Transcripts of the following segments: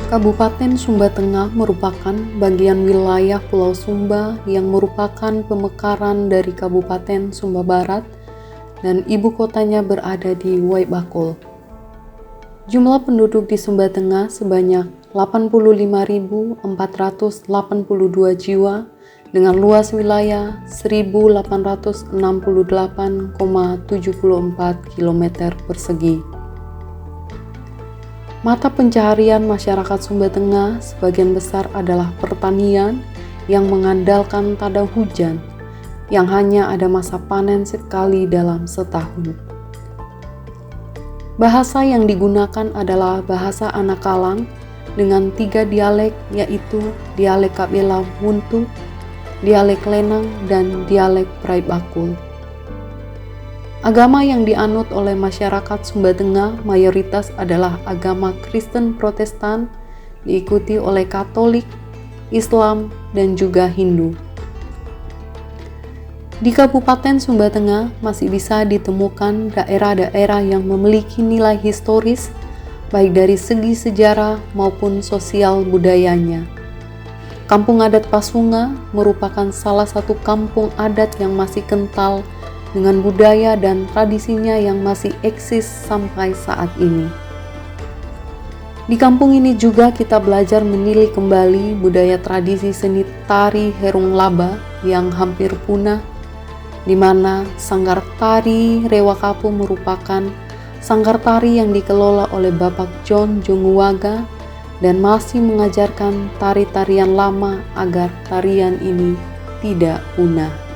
Kabupaten Sumba Tengah merupakan bagian wilayah Pulau Sumba yang merupakan pemekaran dari Kabupaten Sumba Barat dan ibu kotanya berada di Waibakul. Jumlah penduduk di Sumba Tengah sebanyak 85.482 jiwa dengan luas wilayah 1.868,74 km persegi. Mata pencaharian masyarakat Sumba Tengah sebagian besar adalah pertanian yang mengandalkan tada hujan, yang hanya ada masa panen sekali dalam setahun. Bahasa yang digunakan adalah bahasa Anakalang dengan 3 dialek, yaitu dialek Kabela Wuntu, dialek Lenang, dan dialek Praibakul. Agama yang dianut oleh masyarakat Sumba Tengah mayoritas adalah agama Kristen Protestan, diikuti oleh Katolik, Islam, dan juga Hindu. Di Kabupaten Sumba Tengah masih bisa ditemukan daerah-daerah yang memiliki nilai historis, baik dari segi sejarah maupun sosial budayanya. Kampung Adat Pasunga merupakan salah satu kampung adat yang masih kental dengan budaya dan tradisinya yang masih eksis sampai saat ini. Di kampung ini juga kita belajar menilik kembali budaya tradisi seni tari Herung Laba yang hampir punah, di mana Sanggar Tari Rewakapu merupakan sanggar tari yang dikelola oleh Bapak John Jonguwaga dan masih mengajarkan tari-tarian lama agar tarian ini tidak punah.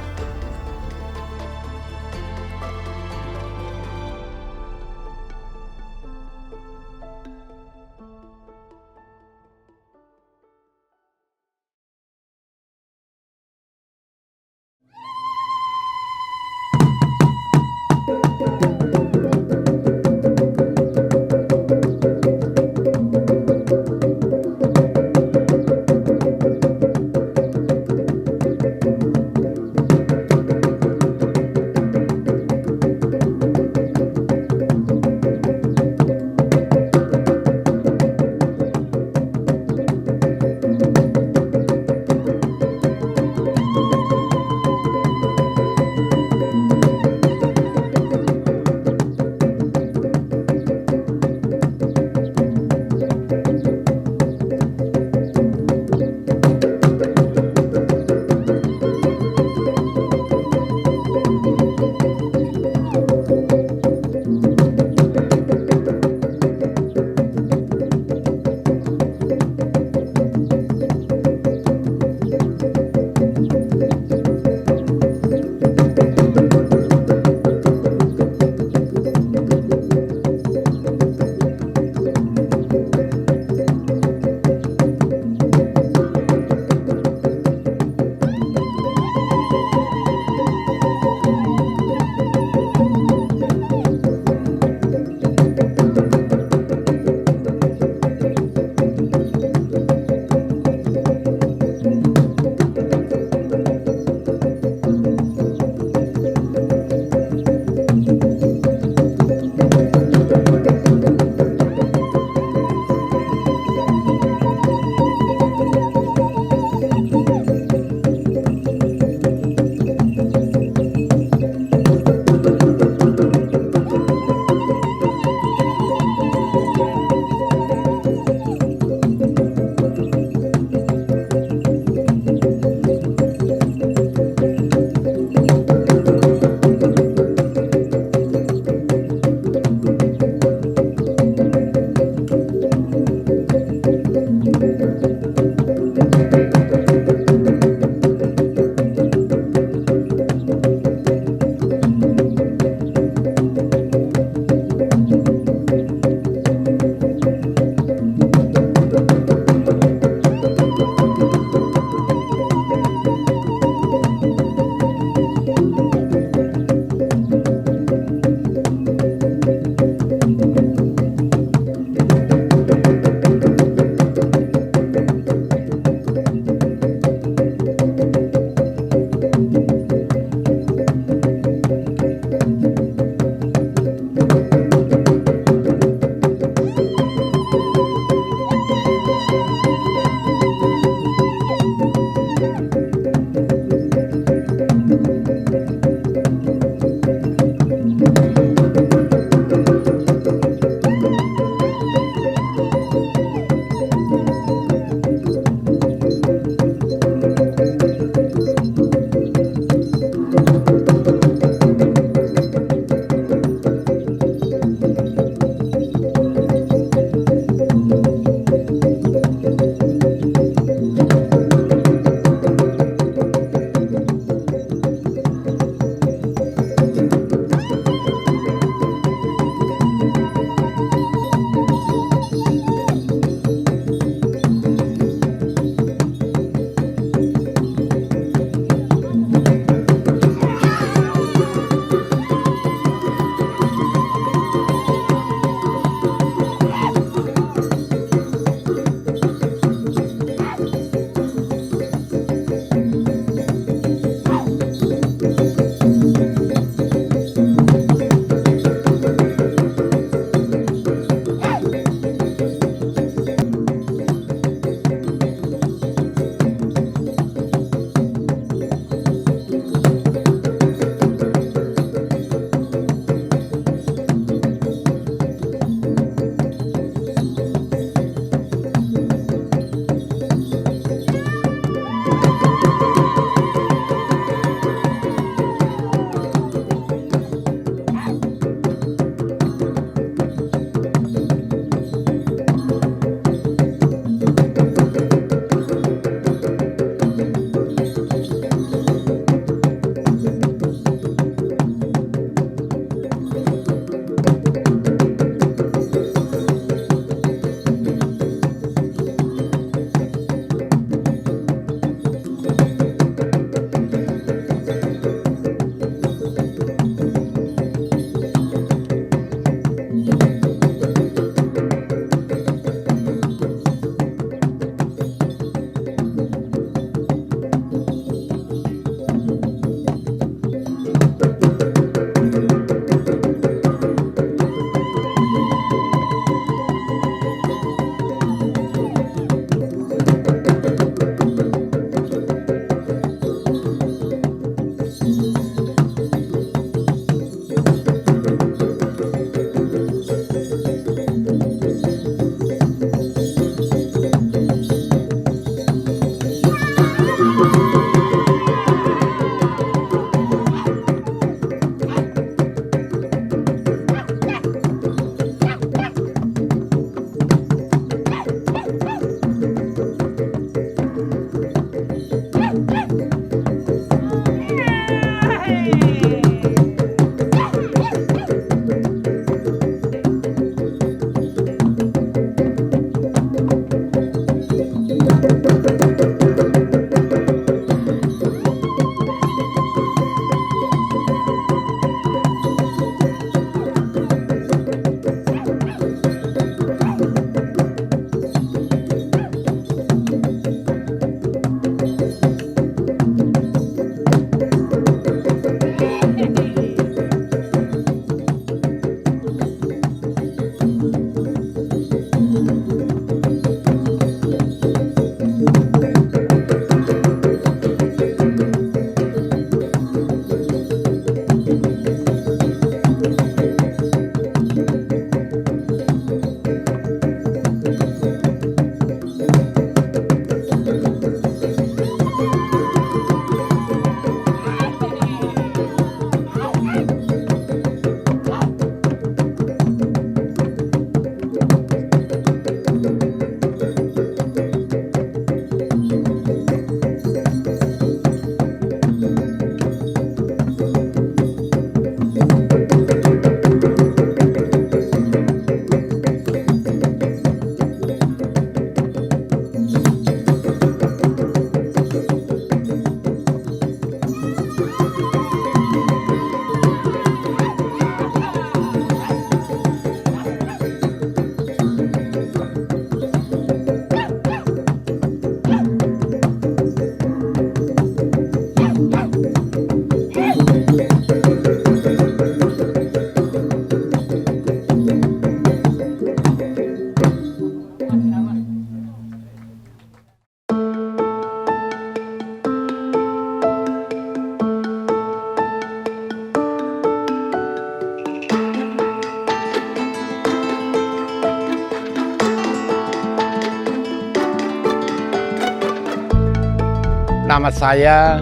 Nama saya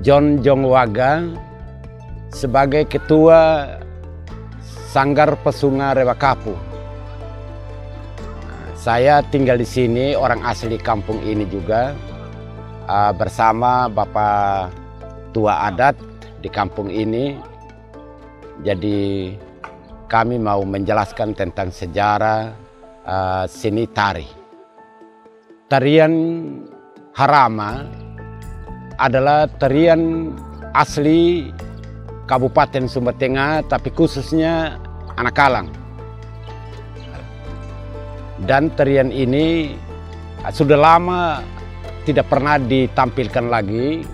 John Jongwaga sebagai Ketua Sanggar Pesunga Rewakapu. Saya tinggal di sini, orang asli kampung ini juga, bersama Bapak Tua Adat di kampung ini. Jadi kami mau menjelaskan tentang sejarah seni tari. Tarian Harama adalah tarian asli Kabupaten Sumber Tengah, tapi khususnya Anak-Kalang. Dan tarian ini sudah lama tidak pernah ditampilkan lagi,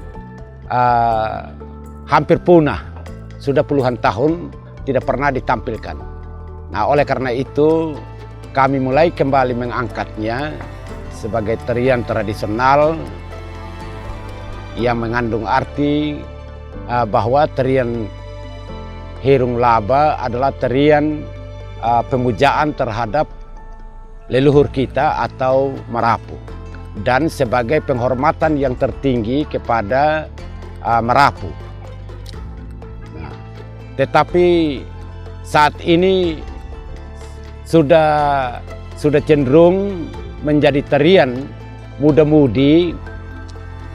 hampir punah, sudah puluhan tahun tidak pernah ditampilkan. Nah, oleh karena itu kami mulai kembali mengangkatnya sebagai tarian tradisional yang mengandung arti bahwa tarian Hirung Laba adalah tarian pemujaan terhadap leluhur kita atau Merapu, dan sebagai penghormatan yang tertinggi kepada Merapu. Nah, tetapi saat ini sudah cenderung menjadi tarian muda-mudi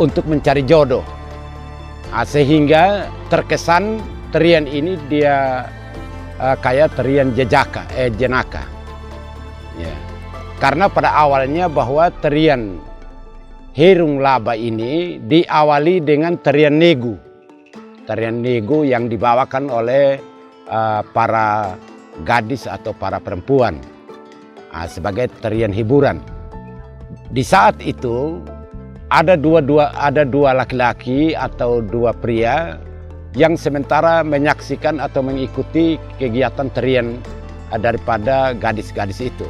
untuk mencari jodoh. Sehingga terkesan tarian ini dia kayak tarian jenaka. Ya. Karena pada awalnya bahwa tarian Hirung Laba ini diawali dengan tarian negu. Tarian negu yang dibawakan oleh para gadis atau para perempuan sebagai tarian hiburan. Di saat itu ada dua laki-laki atau dua pria yang sementara menyaksikan atau mengikuti kegiatan tarian daripada gadis-gadis itu.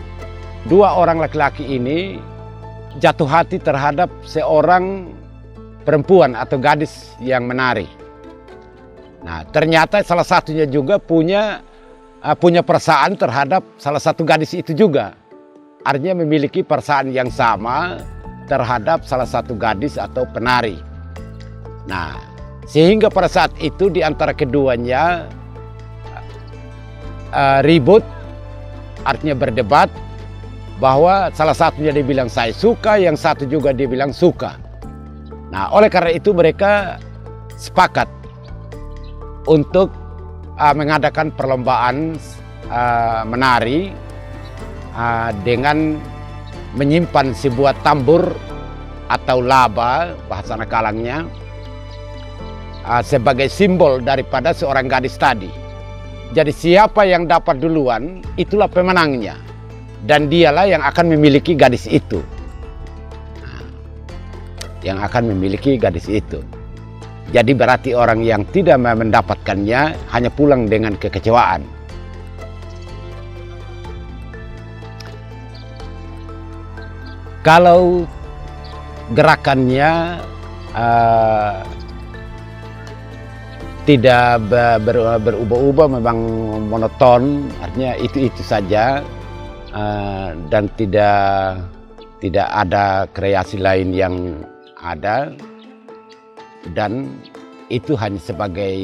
Dua orang laki-laki ini jatuh hati terhadap seorang perempuan atau gadis yang menari. Nah, ternyata salah satunya juga punya perasaan terhadap salah satu gadis itu juga. Artinya memiliki perasaan yang sama terhadap salah satu gadis atau penari. Nah, sehingga pada saat itu di antara keduanya ribut, artinya berdebat, bahwa salah satunya dia bilang saya suka, yang satu juga dia bilang suka. Nah, oleh karena itu mereka sepakat untuk mengadakan perlombaan menari dengan menyimpan sebuah tambur atau laba, bahasa Anak-Kalangnya, sebagai simbol daripada seorang gadis tadi. Jadi siapa yang dapat duluan, itulah pemenangnya. Dan dialah yang akan memiliki gadis itu. Yang akan memiliki gadis itu. Jadi berarti orang yang tidak mendapatkannya hanya pulang dengan kekecewaan. Kalau gerakannya tidak berubah-ubah, memang monoton, artinya itu saja, dan tidak ada kreasi lain yang ada, dan itu hanya sebagai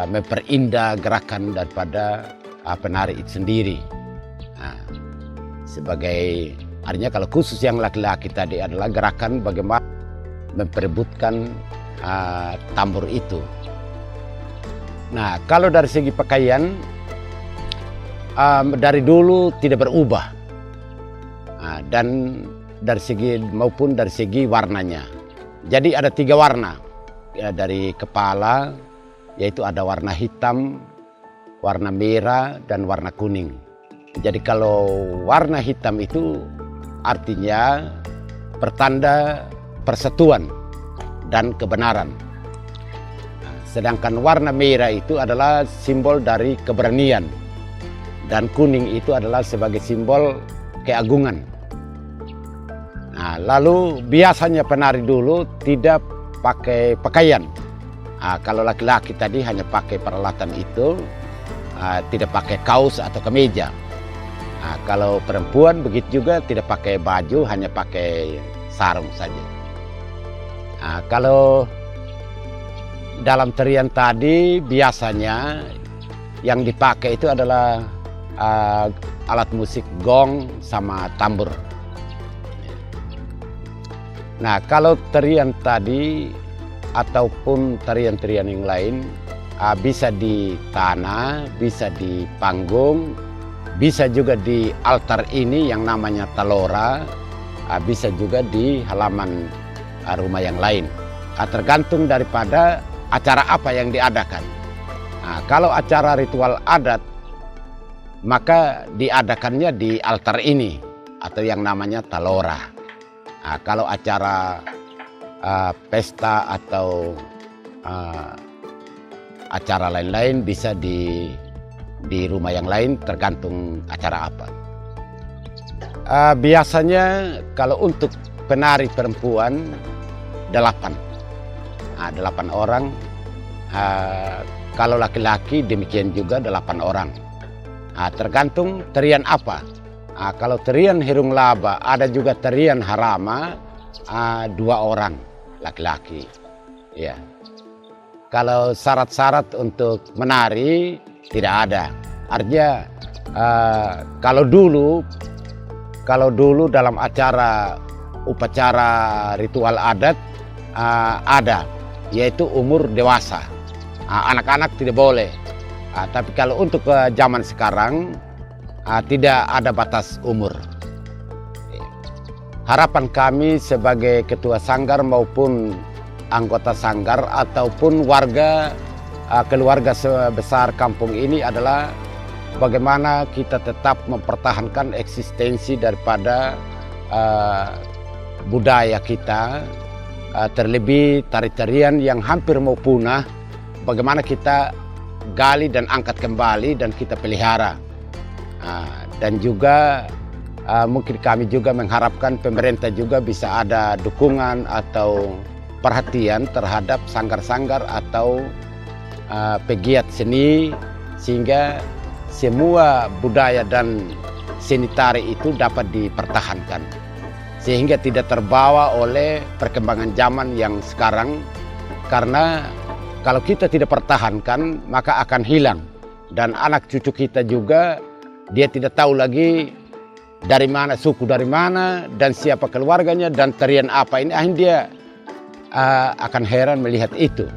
memperindah gerakan daripada penari itu sendiri. Sebagai artinya kalau khusus yang laki-laki tadi adalah gerakan bagaimana memperebutkan tambur itu. Nah, kalau dari segi pakaian, dari dulu tidak berubah, dan dari segi maupun dari segi warnanya. Jadi ada 3 warna dari kepala, yaitu ada warna hitam, warna merah, dan warna kuning. Jadi kalau warna hitam itu artinya pertanda persatuan dan kebenaran. Sedangkan warna merah itu adalah simbol dari keberanian, dan kuning itu adalah sebagai simbol keagungan. Nah, lalu biasanya penari dulu tidak pakai pakaian. Kalau laki-laki tadi hanya pakai peralatan itu, tidak pakai kaos atau kemeja. Kalau perempuan begitu juga, tidak pakai baju, hanya pakai sarung saja. Nah, kalau dalam tarian tadi biasanya yang dipakai itu adalah alat musik gong sama tambur. Nah, kalau tarian tadi ataupun tarian-tarian yang lain bisa di tanah, bisa di panggung, bisa juga di altar ini yang namanya talora, bisa juga di halaman rumah yang lain. Tergantung daripada acara apa yang diadakan. Nah, kalau acara ritual adat, maka diadakannya di altar ini atau yang namanya talora. Nah, kalau acara pesta atau acara lain-lain bisa di rumah yang lain, tergantung acara apa. Biasanya kalau untuk penari perempuan 8. 8 orang. Kalau laki-laki demikian juga 8 orang. Tergantung tarian apa. Kalau tarian Hirung Laba, ada juga tarian Harama, 2 orang laki-laki. Ya. Kalau syarat-syarat untuk menari tidak ada. Artinya kalau dulu dalam upacara ritual adat ada, yaitu umur dewasa. Anak-anak tidak boleh. Tapi kalau untuk zaman sekarang tidak ada batas umur. Harapan kami sebagai ketua sanggar maupun anggota sanggar ataupun keluarga sebesar kampung ini adalah bagaimana kita tetap mempertahankan eksistensi daripada budaya kita, terlebih tari-tarian yang hampir mau punah, bagaimana kita gali dan angkat kembali dan kita pelihara. Dan juga mungkin kami juga mengharapkan pemerintah juga bisa ada dukungan atau perhatian terhadap sanggar-sanggar atau pegiat seni, sehingga semua budaya dan seni tari itu dapat dipertahankan, sehingga tidak terbawa oleh perkembangan zaman yang sekarang. Karena kalau kita tidak pertahankan maka akan hilang, dan anak cucu kita juga dia tidak tahu lagi dari mana suku, dari mana dan siapa keluarganya dan tarian apa ini. Akhirnya dia akan heran melihat itu.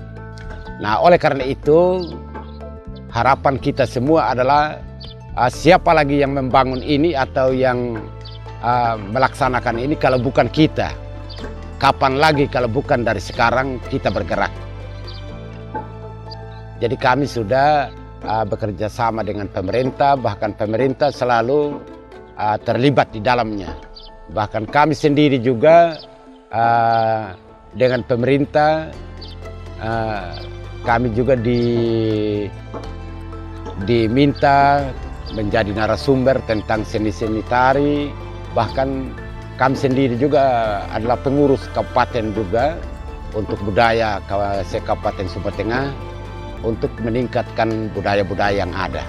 Nah, oleh karena itu harapan kita semua adalah siapa lagi yang membangun ini atau yang melaksanakan ini kalau bukan kita. Kapan lagi kalau bukan dari sekarang kita bergerak. Jadi kami sudah bekerja sama dengan pemerintah, bahkan pemerintah selalu terlibat di dalamnya. Bahkan kami sendiri juga dengan pemerintah, kami juga diminta menjadi narasumber tentang seni-seni tari. Bahkan kami sendiri juga adalah pengurus kabupaten juga untuk budaya Kabupaten Sumba Tengah, untuk meningkatkan budaya-budaya yang ada.